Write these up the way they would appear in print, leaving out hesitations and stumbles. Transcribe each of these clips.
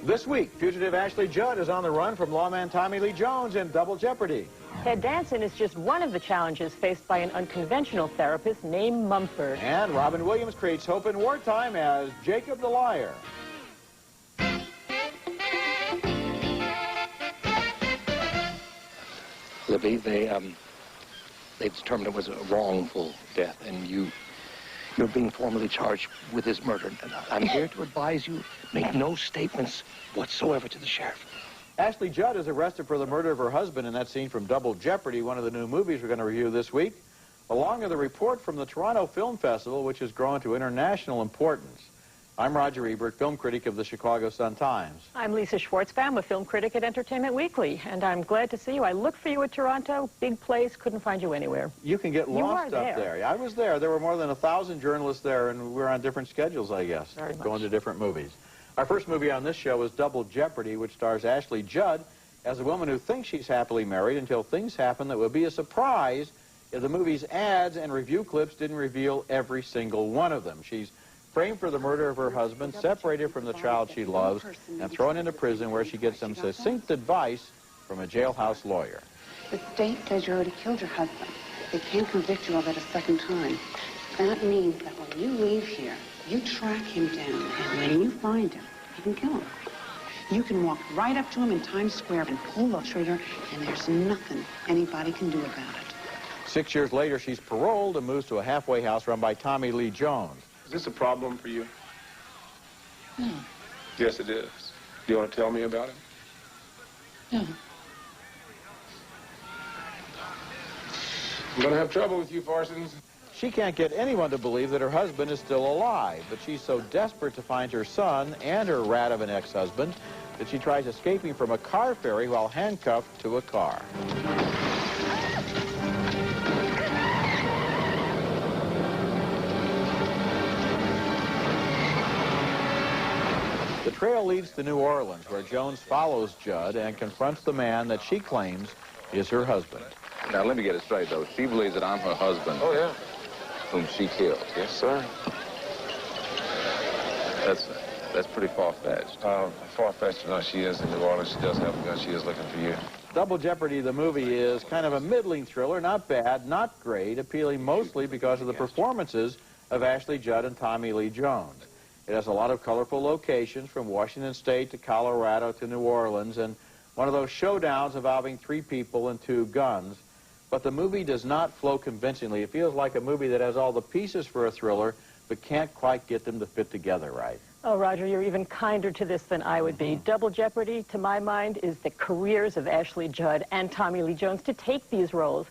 This week, fugitive Ashley Judd is on the run from lawman Tommy Lee Jones in Double Jeopardy. Ted Danson is just one of the challenges faced by an unconventional therapist named Mumford. And Robin Williams creates hope in wartime as Jakob the Liar. Libby, they determined it was a wrongful death, and you're being formally charged with this murder. And I'm here to advise you, make no statements whatsoever to the sheriff. Ashley Judd is arrested for the murder of her husband in that scene from Double Jeopardy, one of the new movies we're going to review this week, along with a report from the Toronto Film Festival, which has grown to international importance. I'm Roger Ebert, film critic of the Chicago Sun-Times. I'm Lisa Schwarzbaum, a film critic at Entertainment Weekly, and I'm glad to see you. I looked for you at Toronto, big place, couldn't find you anywhere. You can get lost up there. I was there. There were more than 1,000 journalists there, and we were on different schedules, I guess, going to different movies. Our first movie on this show is Double Jeopardy, which stars Ashley Judd as a woman who thinks she's happily married until things happen that would be a surprise if the movie's ads and review clips didn't reveal every single one of them. She's framed for the murder of her husband, separated from the child she loves, and thrown into prison where she gets some succinct advice from a jailhouse lawyer. The state says you already killed your husband. They can't convict you of it a second time. That means that when you leave here, you track him down, and when you find him, you can kill him. You can walk right up to him in Times Square and pull the trigger, and there's nothing anybody can do about it. 6 years later, she's paroled and moves to a halfway house run by Tommy Lee Jones. Is this a problem for you? No. Yes, it is. Do you want to tell me about it? No. I'm going to have trouble with you, Parsons. She can't get anyone to believe that her husband is still alive, but she's so desperate to find her son and her rat of an ex-husband that she tries escaping from a car ferry while handcuffed to a car. The trail leads to New Orleans, where Jones follows Judd and confronts the man that she claims is her husband. Now, let me get it straight, though. She believes that I'm her husband. Oh, yeah. Whom she killed. Yes, sir. That's pretty far-fetched. Far-fetched or not, she is in New Orleans. She does have a gun. She is looking for you. Double Jeopardy, the movie, is kind of a middling thriller, not bad, not great, appealing mostly because of the performances of Ashley Judd and Tommy Lee Jones. It has a lot of colorful locations, from Washington State to Colorado to New Orleans, and one of those showdowns involving 3 people and 2 guns. But the movie does not flow convincingly. It feels like a movie that has all the pieces for a thriller, but can't quite get them to fit together right. Oh, Roger, you're even kinder to this than I would be. Double Jeopardy, to my mind, is the careers of Ashley Judd and Tommy Lee Jones to take these roles.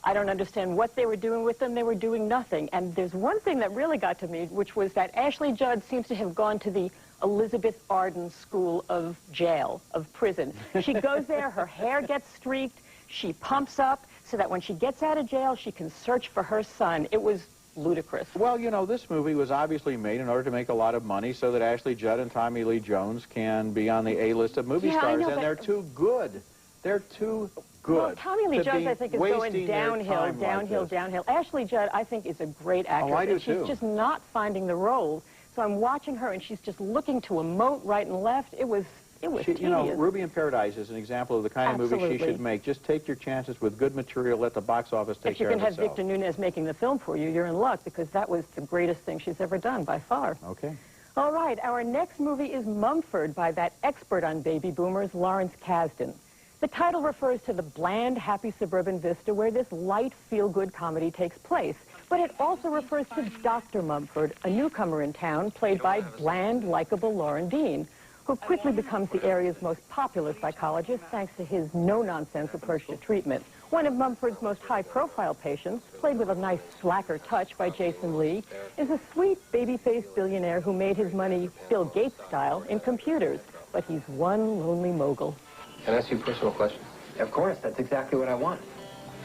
I don't understand what they were doing with them. They were doing nothing. And there's one thing that really got to me, which was that Ashley Judd seems to have gone to the Elizabeth Arden School of Jail, of prison. She goes there, her hair gets streaked, she pumps up so that when she gets out of jail, she can search for her son. It was ludicrous. Well, you know, this movie was obviously made in order to make a lot of money so that Ashley Judd and Tommy Lee Jones can be on the A-list of movie stars, know, and they're too good. They're too good. Well, Tommy Lee Jones, I think, is going downhill, downhill. Ashley Judd, I think, is a great actress. Oh, I do, and she's just not finding the roles. So I'm watching her, and she's just looking to emote right and left. It was tedious. You know, Ruby in Paradise is an example of the kind of movie she should make. Just take your chances with good material, let the box office take care of itself. If you can have Victor Nunez making the film for you, you're in luck, because that was the greatest thing she's ever done, by far. Okay. All right, our next movie is Mumford by that expert on baby boomers, Lawrence Kasdan. The title refers to the bland, happy suburban vista where this light, feel-good comedy takes place. But it also refers to Dr. Mumford, a newcomer in town, played by bland, likable Lauren Dean, who quickly becomes the area's most popular psychologist thanks to his no-nonsense approach to treatment. One of Mumford's most high-profile patients, played with a nice slacker touch by Jason Lee, is a sweet, baby-faced billionaire who made his money Bill Gates style in computers. But he's one lonely mogul. Can I ask you a personal question? Of course, that's exactly what I want.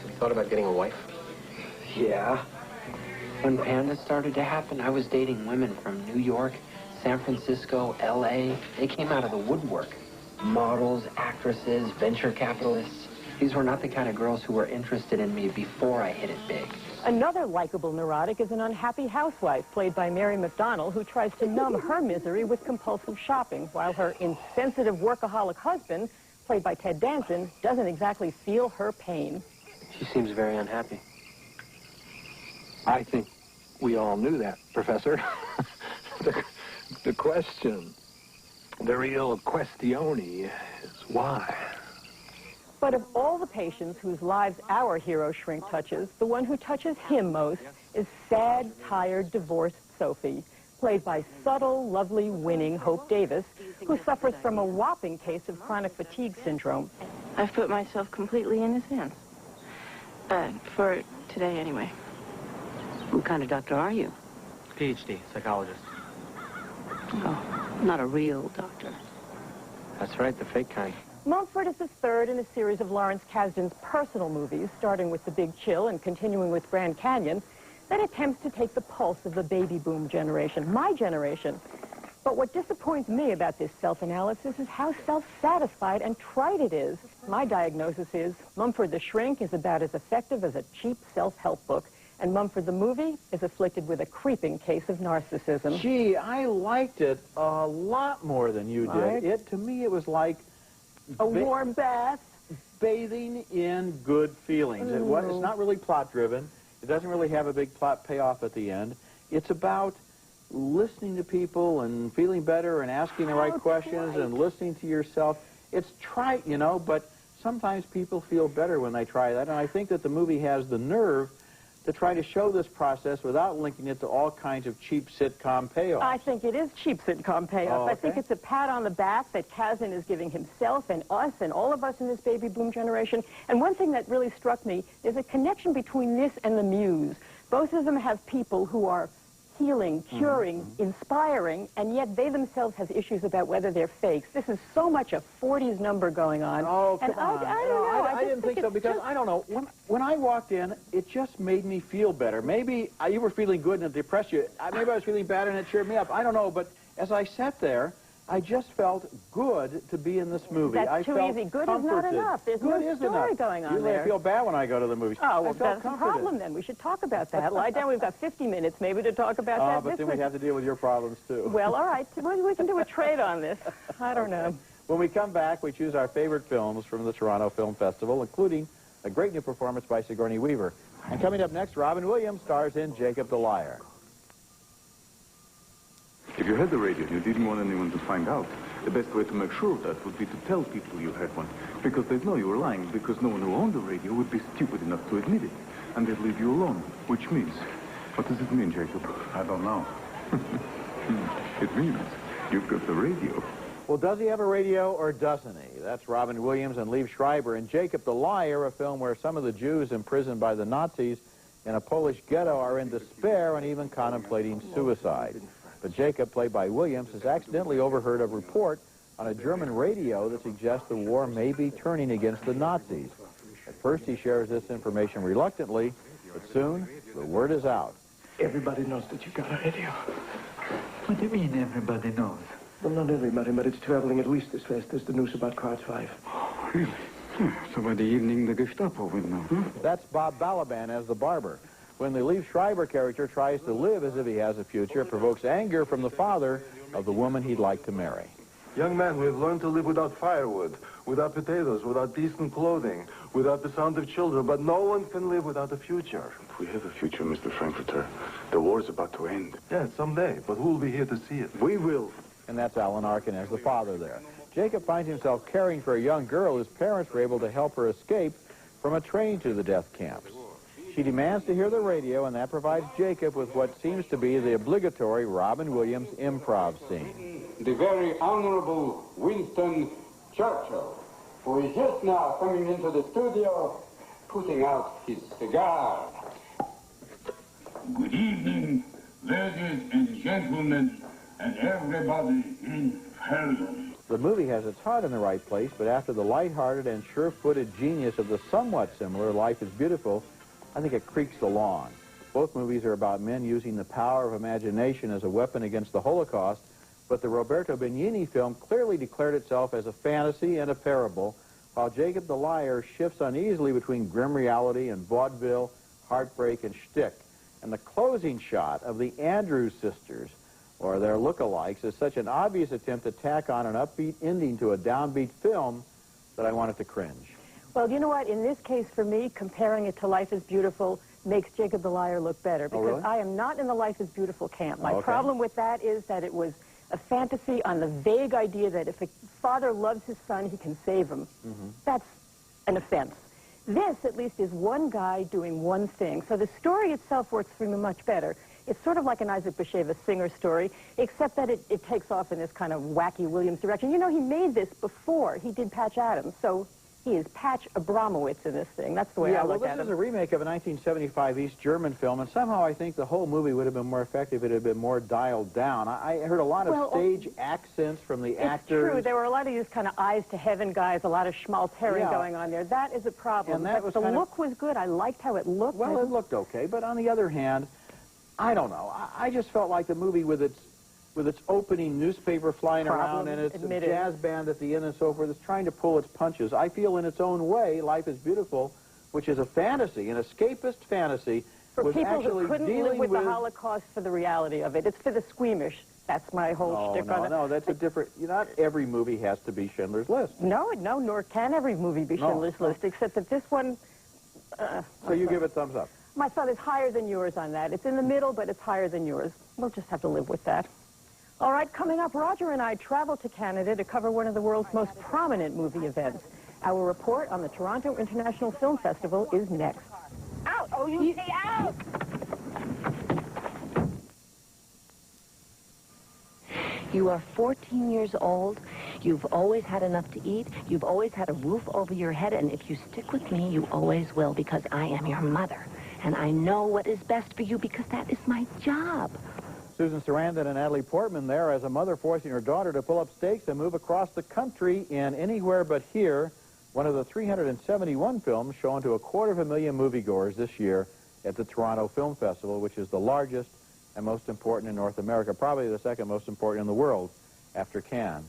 Have you thought about getting a wife? Yeah. When Panda started to happen, I was dating women from New York, San Francisco, L.A. They came out of the woodwork. Models, actresses, venture capitalists. These were not the kind of girls who were interested in me before I hit it big. Another likable neurotic is an unhappy housewife, played by Mary McDonnell, who tries to numb her misery with compulsive shopping, while her insensitive workaholic husband, played by Ted Danson, doesn't exactly feel her pain. She seems very unhappy. I think we all knew that, Professor. The question, the real questione, is why? But of all the patients whose lives our hero shrink touches, the one who touches him most is sad, tired, divorced Sophie, played by subtle, lovely, winning Hope Davis, who suffers from a whopping case of chronic fatigue syndrome. I've put myself completely in his hands. For today, anyway. What kind of doctor are you? PhD, psychologist. Oh, not a real doctor. That's right, the fake kind. Mumford is the third in a series of Lawrence Kasdan's personal movies, starting with The Big Chill and continuing with Grand Canyon, that attempts to take the pulse of the baby boom generation, my generation. But what disappoints me about this self-analysis is how self-satisfied and trite it is. My diagnosis is Mumford the Shrink is about as effective as a cheap self-help book, and Mumford the Movie is afflicted with a creeping case of narcissism. Gee, I liked it a lot more than you did. To me, it was like a warm bath. Bathing in good feelings. It's not really plot-driven. It doesn't really have a big plot payoff at the end. It's about listening to people and feeling better and asking the right questions and listening to yourself. It's trite, you know, but sometimes people feel better when they try that. And I think that the movie has the nerve to try to show this process without linking it to all kinds of cheap sitcom payoffs. I think it is cheap sitcom payoffs. Oh, okay. I think it's a pat on the back that Kasdan is giving himself and us and all of us in this baby boom generation. And one thing that really struck me is a connection between this and The Muse. Both of them have people who are healing, curing, inspiring, and yet they themselves have issues about whether they're fakes. This is so much a 40s number going on. Oh, come and on. I don't know. I didn't think so, because I don't know. When I walked in, it just made me feel better. Maybe you were feeling good and it depressed you. Maybe I was feeling bad and it cheered me up. I don't know, but as I sat there, I just felt good to be in this movie. That's too easy. Good is not enough. There's no story going on Usually there. I feel bad when I go to the movies. Oh, well, that's the problem then. We should talk about that. Lie down. We've got 50 minutes maybe to talk about that. But then we have to deal with your problems, too. Well, all right. We can do a trade on this. I don't know. When we come back, we choose our favorite films from the Toronto Film Festival, including a great new performance by Sigourney Weaver. And coming up next, Robin Williams stars in Jacob the Liar. If you had the radio and you didn't want anyone to find out, the best way to make sure of that would be to tell people you had one, because they'd know you were lying, because no one who owned the radio would be stupid enough to admit it, and they'd leave you alone, which means... What does it mean, Jacob? I don't know. It means you've got the radio. Well, does he have a radio or doesn't he? That's Robin Williams and Liev Schreiber in Jacob the Liar, a film where some of the Jews imprisoned by the Nazis in a Polish ghetto are in despair and even contemplating suicide. But Jacob, played by Williams, has accidentally overheard a report on a German radio that suggests the war may be turning against the Nazis. At first, he shares this information reluctantly, but soon, the word is out. Everybody knows that you got a radio. What do you mean, everybody knows? Well, not everybody, but it's traveling at least as fast as the news about Cards 5. Oh, really? So by the evening, the Gestapo will know. That's Bob Balaban as the barber. When the Liev Schreiber character tries to live as if he has a future, it provokes anger from the father of the woman he'd like to marry. Young man, we've learned to live without firewood, without potatoes, without decent clothing, without the sound of children, but no one can live without a future. We have a future, Mr. Frankfurter. The war's about to end. Yeah, someday, but who will be here to see it? We will. And that's Alan Arkin as the father there. Jacob finds himself caring for a young girl whose parents were able to help her escape from a train to the death camps. She demands to hear the radio, and that provides Jacob with what seems to be the obligatory Robin Williams improv scene. The very Honorable Winston Churchill, who is just now coming into the studio, putting out his cigar. Good evening, ladies and gentlemen, and everybody in Paris. The movie has its heart in the right place, but after the lighthearted and sure-footed genius of the somewhat similar Life is Beautiful, I think it creaks along. Both movies are about men using the power of imagination as a weapon against the Holocaust, but the Roberto Benigni film clearly declared itself as a fantasy and a parable, while Jacob the Liar shifts uneasily between grim reality and vaudeville, heartbreak, and shtick. And the closing shot of the Andrews sisters, or their lookalikes, is such an obvious attempt to tack on an upbeat ending to a downbeat film that I wanted to cringe. Well, you know what? In this case, for me, comparing it to Life is Beautiful makes Jacob the Liar look better, because really? I am not in the Life is Beautiful camp. My Okay. problem with that is that it was a fantasy on the vague idea that if a father loves his son, he can save him. That's an offense. This, at least, is one guy doing one thing. So the story itself works for me much better. It's sort of like an Isaac Bashevis Singer story, except that it takes off in this kind of wacky Williams direction. You know, he made this before he did Patch Adams, so he is Patch Abramowitz in this thing. That's the way I look at him. This is a remake of a 1975 East German film, and somehow I think the whole movie would have been more effective if it had been more dialed down. I heard a lot of stage accents from the actors. It's true. There were a lot of these kind of eyes to heaven guys, a lot of schmaltering going on there. That is a problem. And that but the look was good. I liked how it looked. Well, it looked okay, but on the other hand, I don't know. I just felt like the movie with its opening newspaper flying around and its jazz band at the end and so forth, is trying to pull its punches. I feel in its own way, Life is Beautiful, which is a fantasy, an escapist fantasy, for people who couldn't live with the Holocaust for the reality of it. It's for the squeamish. That's my whole shtick on it. No, that's a different... Not every movie has to be Schindler's List. No, nor can every movie be Schindler's List, except that this one... so you give it thumbs up? My thumb is higher than yours on that. It's in the middle, but it's higher than yours. We'll just have to live with that. All right, coming up, Roger and I traveled to Canada to cover one of the world's most prominent movie events. Our report on the Toronto International Film Festival is next. Out! Oh, you say out! You are 14 years old. You've always had enough to eat. You've always had a roof over your head. And if you stick with me, you always will, because I am your mother. And I know what is best for you, because that is my job. Susan Sarandon and Natalie Portman there as a mother forcing her daughter to pull up stakes and move across the country in Anywhere But Here, one of the 371 films shown to 250,000 moviegoers this year at the Toronto Film Festival, which is the largest and most important in North America, probably the second most important in the world after Cannes.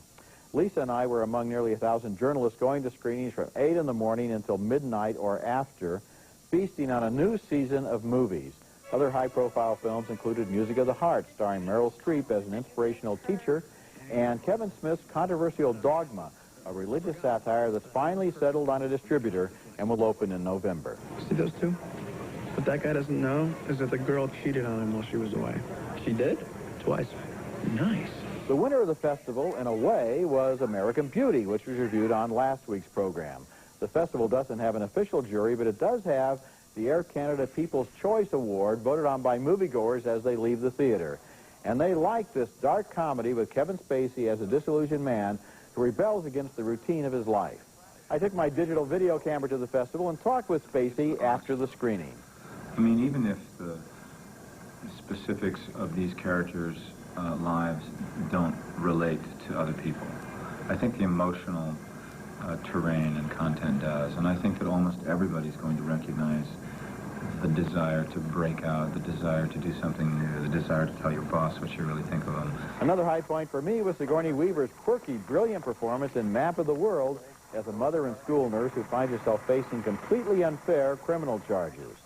Lisa and I were among nearly 1,000 journalists going to screenings from 8 in the morning until midnight or after, feasting on a new season of movies. Other high-profile films included Music of the Heart, starring Meryl Streep as an inspirational teacher, and Kevin Smith's controversial Dogma, a religious satire that's finally settled on a distributor and will open in November. See those two? What that guy doesn't know is that the girl cheated on him while she was away. She did? Twice. Nice. The winner of the festival, in a way, was American Beauty, which was reviewed on last week's program. The festival doesn't have an official jury, but it does have the Air Canada People's Choice Award, voted on by moviegoers as they leave the theater. And they like this dark comedy with Kevin Spacey as a disillusioned man who rebels against the routine of his life. I took my digital video camera to the festival and talked with Spacey after the screening. I mean, even if the specifics of these characters' lives don't relate to other people, I think the emotional terrain and content does. And I think that almost everybody's going to recognize the desire to break out, the desire to do something new, the desire to tell your boss what you really think of them. Another high point for me was Sigourney Weaver's quirky, brilliant performance in Map of the World as a mother and school nurse who finds herself facing completely unfair criminal charges.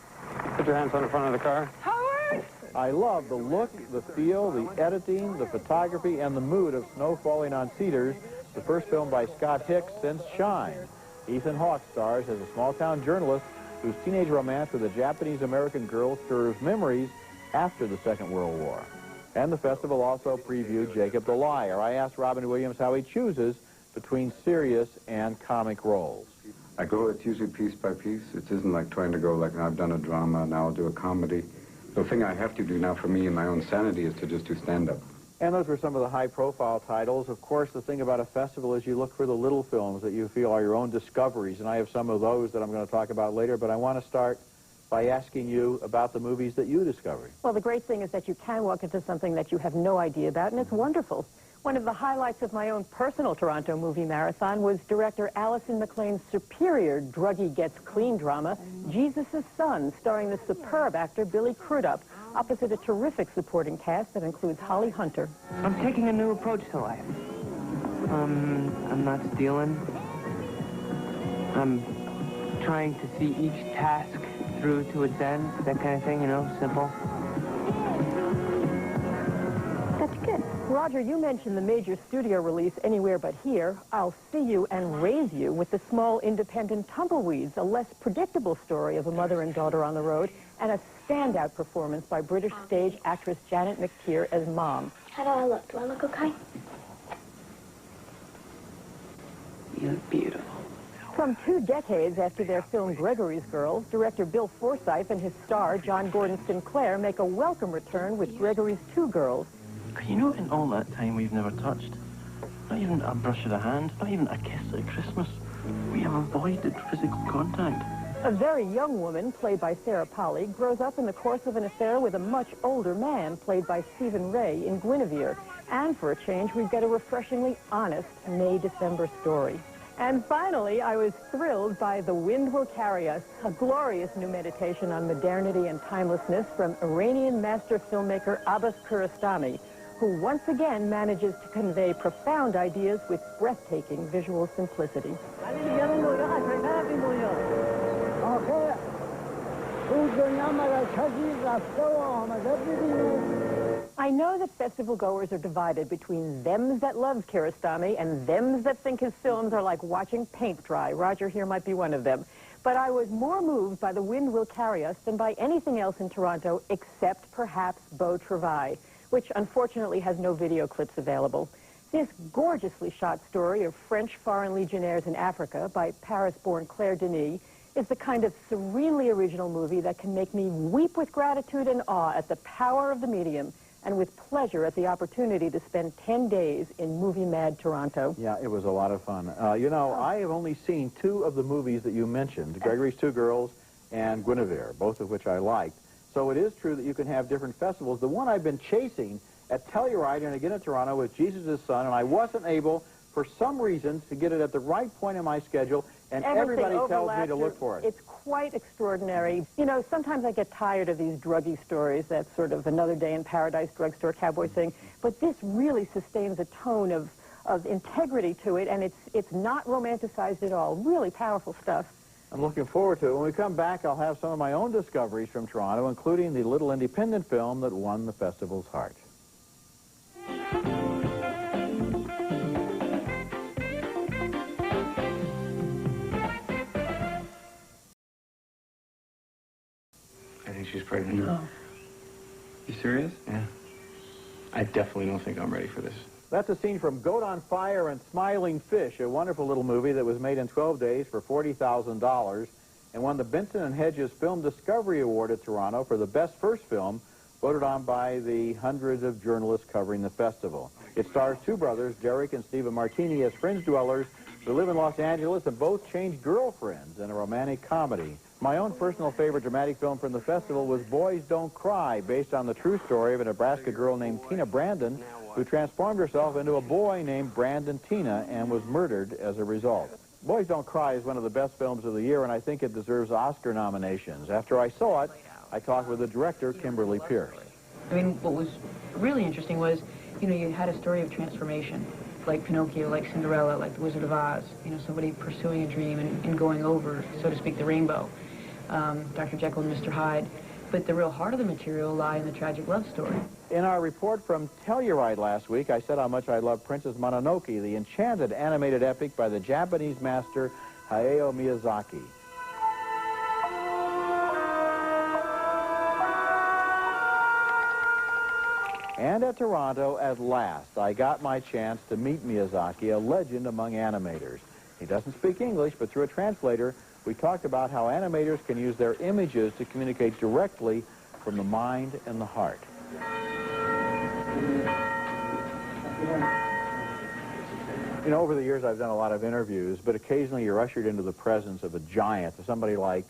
Put your hands on the front of the car. Howard! I love the look, the feel, the editing, the photography, and the mood of Snow Falling on Cedars, the first film by Scott Hicks since Shine. Ethan Hawke stars as a small-town journalist whose teenage romance with a Japanese-American girl stirs memories after the Second World War. And the festival also previewed Jacob the Liar. I asked Robin Williams how he chooses between serious and comic roles. I go, it's usually piece by piece. It isn't like trying to go like, I've done a drama, now I'll do a comedy. The thing I have to do now for me and my own sanity is to just do stand-up. And those were some of the high-profile titles. Of course, the thing about a festival is you look for the little films that you feel are your own discoveries, and I have some of those that I'm going to talk about later, but I want to start by asking you about the movies that you discovered. Well, the great thing is that you can walk into something that you have no idea about, and it's wonderful. One of the highlights of my own personal Toronto movie marathon was director Alison McLean's superior druggy gets clean drama, Jesus' Son, starring the superb actor Billy Crudup, opposite a terrific supporting cast that includes Holly Hunter. I'm taking a new approach to life. I'm not stealing. I'm trying to see each task through to its end, that kind of thing, you know, simple. That's good. Roger, you mentioned the major studio release Anywhere But Here. I'll See You and Raise You with the small independent Tumbleweeds, a less predictable story of a mother and daughter on the road, and a standout performance by British stage actress Janet McTeer as Mom. How do I look? Do I look okay? You look beautiful. Some 2 decades after their film Gregory's Girls, director Bill Forsyth and his star, John Gordon Sinclair, make a welcome return with Gregory's 2 Girls. You know, in all that time we've never touched, not even a brush of the hand, not even a kiss at Christmas, we have avoided physical contact. A very young woman, played by Sarah Polley, grows up in the course of an affair with a much older man, played by Stephen Ray in Guinevere. And for a change, we get a refreshingly honest May-December story. And finally, I was thrilled by The Wind Will Carry Us, a glorious new meditation on modernity and timelessness from Iranian master filmmaker Abbas Kiarostami, who once again manages to convey profound ideas with breathtaking visual simplicity. I know that festival goers are divided between thems that love Kiarostami and thems that think his films are like watching paint dry. Roger here might be one of them. But I was more moved by The Wind Will Carry Us than by anything else in Toronto except perhaps Beau Travail, which unfortunately has no video clips available. This gorgeously shot story of French foreign legionnaires in Africa by Paris-born Claire Denis is the kind of serenely original movie that can make me weep with gratitude and awe at the power of the medium and with pleasure at the opportunity to spend 10 days in movie-mad Toronto. Yeah, it was a lot of fun. You know, I have only seen 2 of the movies that you mentioned, Gregory's 2 Girls and Guinevere, both of which I liked. So it is true that you can have different festivals. The one I've been chasing at Telluride and again at Toronto was Jesus' Son, and I wasn't able, for some reason, to get it at the right point in my schedule, and everybody tells me to look for it. It's quite extraordinary. You know, sometimes I get tired of these druggy stories, that sort of Another Day in Paradise drugstore cowboy thing, but this really sustains a tone of integrity to it, and it's not romanticized at all. Really powerful stuff. I'm looking forward to it. When we come back, I'll have some of my own discoveries from Toronto, including the little independent film that won the festival's heart. I think she's pregnant. No. You serious? Yeah. I definitely don't think I'm ready for this. That's a scene from Goat on Fire and Smiling Fish, a wonderful little movie that was made in 12 days for $40,000 and won the Benson and Hedges Film Discovery Award at Toronto for the best first film, voted on by the hundreds of journalists covering the festival. It stars 2 brothers, Derek and Stephen Martini, as fringe dwellers who live in Los Angeles and both change girlfriends in a romantic comedy. My own personal favorite dramatic film from the festival was Boys Don't Cry, based on the true story of a Nebraska girl named Tina Brandon, who transformed herself into a boy named Brandon Tina and was murdered as a result. Boys Don't Cry is one of the best films of the year, and I think it deserves Oscar nominations. After I saw it, I talked with the director, Kimberly Pierce. I mean, what was really interesting was, you know, you had a story of transformation, like Pinocchio, like Cinderella, like The Wizard of Oz, you know, somebody pursuing a dream and going over, so to speak, the rainbow. Dr. Jekyll and Mr. Hyde. But the real heart of the material lie in the tragic love story. In our report from Telluride last week, I said how much I love Princess Mononoke, the enchanted animated epic by the Japanese master Hayao Miyazaki. And at Toronto, at last, I got my chance to meet Miyazaki, a legend among animators. He doesn't speak English, but through a translator, we talked about how animators can use their images to communicate directly from the mind and the heart. You know, over the years I've done a lot of interviews, but occasionally you're ushered into the presence of a giant, somebody like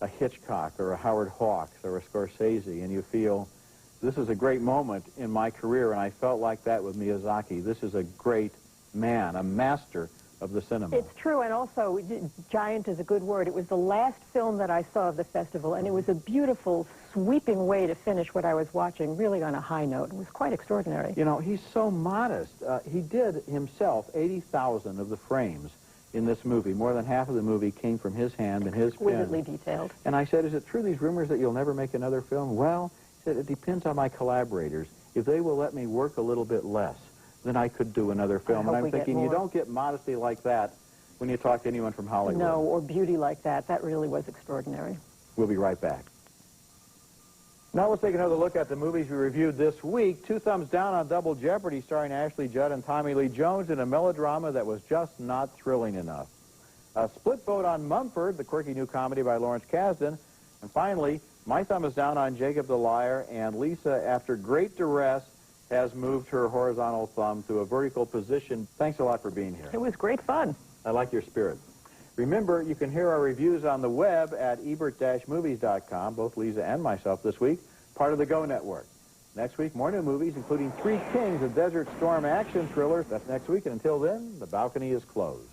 a Hitchcock or a Howard Hawks or a Scorsese, and you feel, this is a great moment in my career, and I felt like that with Miyazaki. This is a great man, a master of the cinema. It's true, and also, giant is a good word. It was the last film that I saw of the festival, and it was a beautiful, sweeping way to finish what I was watching, really on a high note. It was quite extraordinary. You know, he's so modest. He did himself 80,000 of the frames in this movie. More than half of the movie came from his hand and his pen. Exquisitely detailed. And I said, is it true, these rumors, that you'll never make another film? Well, he said, it depends on my collaborators. If they will let me work a little bit less, then I could do another film. And I'm thinking, you don't get modesty like that when you talk to anyone from Hollywood. No, or beauty like that. That really was extraordinary. We'll be right back. Now let's take another look at the movies we reviewed this week. 2 thumbs down on Double Jeopardy, starring Ashley Judd and Tommy Lee Jones in a melodrama that was just not thrilling enough. A split vote on Mumford, the quirky new comedy by Lawrence Kasdan. And finally, my thumb is down on Jakob the Liar, and Lisa, after great duress, has moved her horizontal thumb to a vertical position. Thanks a lot for being here. It was great fun. I like your spirit. Remember, you can hear our reviews on the web at ebert-movies.com, both Lisa and myself this week, part of the Go Network. Next week, more new movies, including Three Kings, a Desert Storm action thriller. That's next week, and until then, the balcony is closed.